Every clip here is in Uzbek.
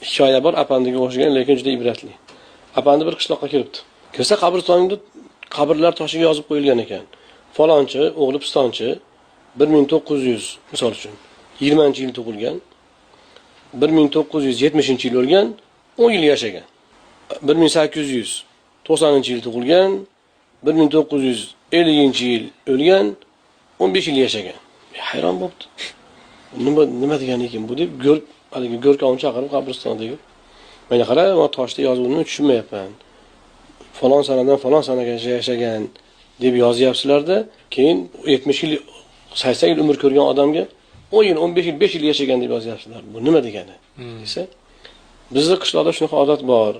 hikoya bor apandiga o'xshagan, lekin juda ibratli. Apandi bir qishloqqa kiribdi. Kirsa qabristonda qabrlar toshiga yozib qo'yilgan ekan. Falonchi, o'g'li pistonchi 1900 misol uchun 20-yil tug'ilgan, 1970-yil o'lgan, 10 yil yashagan. 1890-yil tug'ilgan, 1950-yil o'lgan, 15 yil yashagan. Hayron bo'ldi. Nima degan ekan bu deb haligi go'rkovni chaqirib qabristondagi. Mana qara, men toshda yozuvini tushunmayapman. Falon sanadan falon sanagacha yashagan deb yozyapsizlarda, keyin 70 yil, 80 yil umr ko'rgan odamga 10 yil, 15 yil, 5 yil yashagan deb yozyapsizlar. Bu nima degani? Desa, bizning qishloqda shunaqa odat bor.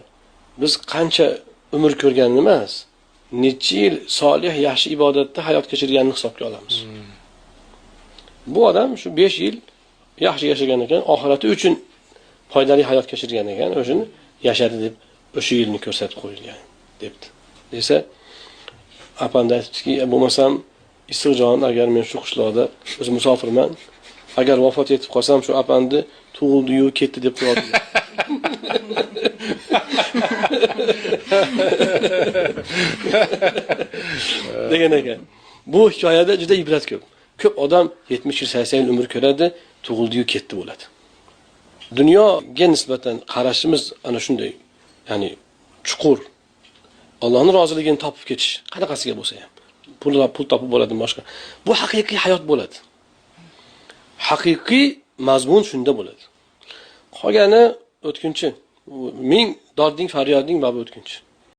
Biz qancha umr ko'rganini emas, necha yil solih, yaxshi ibodatda hayot kechirganini hisobga olamiz. Bu odam shu 5 yil yaxshi yashagan ekan, oxirati uchun foydali hayot kechirgan ekan, o'shini yashadi deb o'sha yilni ko'rsatib qo'yilgan debdi. Desa, apanda aytdiki, bo'lmasam Issiqjon, agar men shu qishloqda o'zim musofirman, agar vafot etib qolsam, shu apandi tug'ildi-yu ketdi deb qo'yadi. degan ekan. Bu hikoyada juda ibrat ko'p. Ko'p odam 70 yil, 80 yil umr ko'radi, tug'ildi-yu ketdi bo'ladi. Dunyoga nisbatan qarashimiz ana shunday, ya'ni chuqur. Allohning roziligini topib ketish, qanaqasiga bo'lsa ham. Pul topib bo'ladi boshqa. Bu haqiqiy hayot bo'ladi. Haqiqiy mazmun shunda bo'ladi. Qolgani o'tkinchi. Ming dording, faryoding babi o'tkinchi.